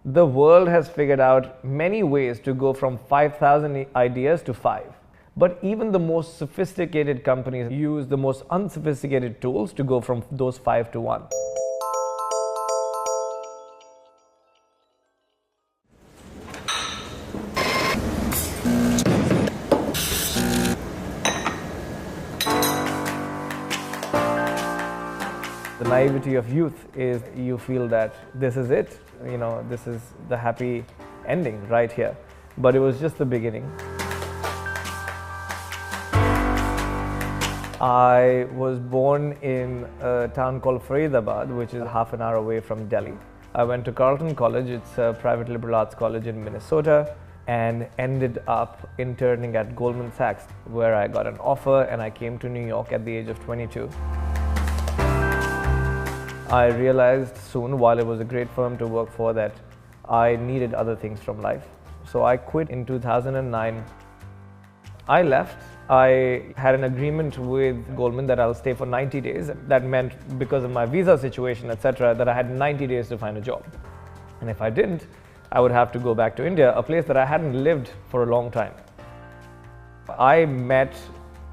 The world has figured out many ways to go from 5,000 ideas to 5. But even the most sophisticated companies use the most unsophisticated tools to go from those 5 to 1. The naivety of youth is you feel that this is it, this is the happy ending right here. But it was just the beginning. I was born in a town called Faridabad, which is half an hour away from Delhi. I went to Carleton College, it's a private liberal arts college in Minnesota, and ended up interning at Goldman Sachs, where I got an offer and I came to New York at the age of 22. I realized soon, while it was a great firm to work for, that I needed other things from life. So I quit in 2009. I left. I had an agreement with Goldman that I'll stay for 90 days. That meant, because of my visa situation, etc., that I had 90 days to find a job. And if I didn't, I would have to go back to India, a place that I hadn't lived for a long time. I met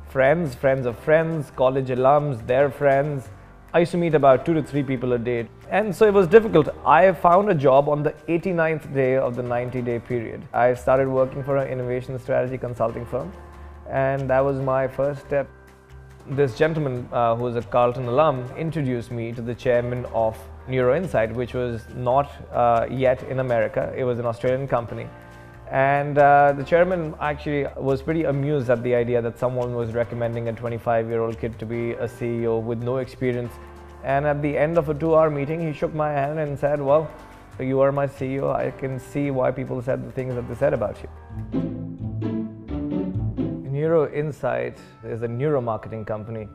friends, friends of friends, college alums, their friends. I used to meet about 2 to 3 people a day. And so it was difficult. I found a job on the 89th day of the 90-day period. I started working for an innovation strategy consulting firm. And that was my first step. This gentleman, who was a Carleton alum, introduced me to the chairman of NeuroInsight, which was not yet in America. It was an Australian company. And the chairman actually was pretty amused at the idea that someone was recommending a 25-year-old kid to be a CEO with no experience. And at the end of a 2-hour meeting, he shook my hand and said, "Well, you are my CEO. I can see why people said the things that they said about you." NeuroInsight is a neuromarketing company.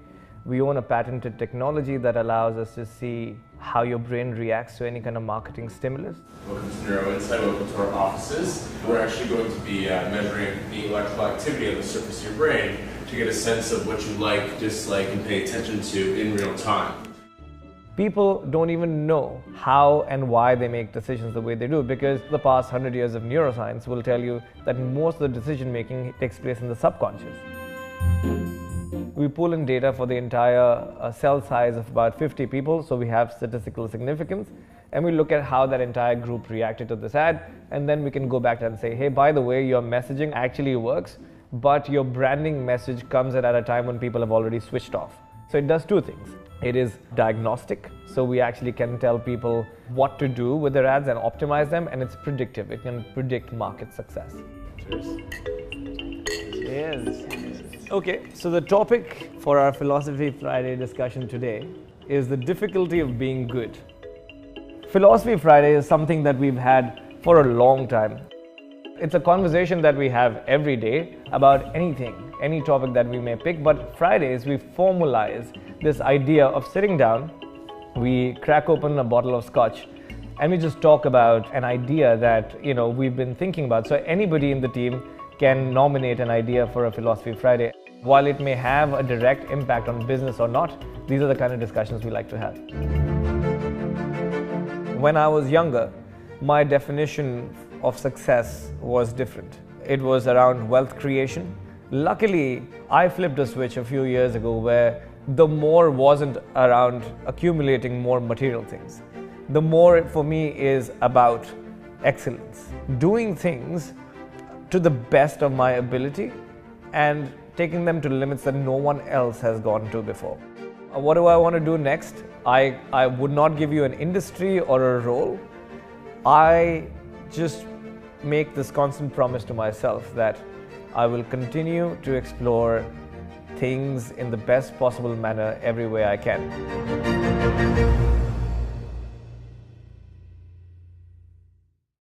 We own a patented technology that allows us to see how your brain reacts to any kind of marketing stimulus. Welcome to NeuroInsight, welcome to our offices. We're actually going to be measuring the electrical activity on the surface of your brain to get a sense of what you like, dislike, and pay attention to in real time. People don't even know how and why they make decisions the way they do, because the past 100 years of neuroscience will tell you that most of the decision making takes place in the subconscious. We pull in data for the entire cell size of about 50 people, so we have statistical significance, and we look at how that entire group reacted to this ad, and then we can go back and say, hey, by the way, your messaging actually works, but your branding message comes at a time when people have already switched off. So it does 2 things. It is diagnostic, so we actually can tell people what to do with their ads and optimize them, and it's predictive. It can predict market success. Cheers. Cheers. Okay, so the topic for our Philosophy Friday discussion today is the difficulty of being good. Philosophy Friday is something that we've had for a long time. It's a conversation that we have every day about anything, any topic that we may pick, but Fridays we formalize this idea of sitting down, we crack open a bottle of scotch, and we just talk about an idea that we've been thinking about. So anybody in the team can nominate an idea for a Philosophy Friday. While it may have a direct impact on business or not, these are the kind of discussions we like to have. When I was younger, my definition of success was different. It was around wealth creation. Luckily, I flipped a switch a few years ago where the more wasn't around accumulating more material things. The more for me is about excellence, doing things to the best of my ability and taking them to limits that no one else has gone to before. What do I want to do next? I would not give you an industry or a role. I just make this constant promise to myself that I will continue to explore things in the best possible manner every way I can.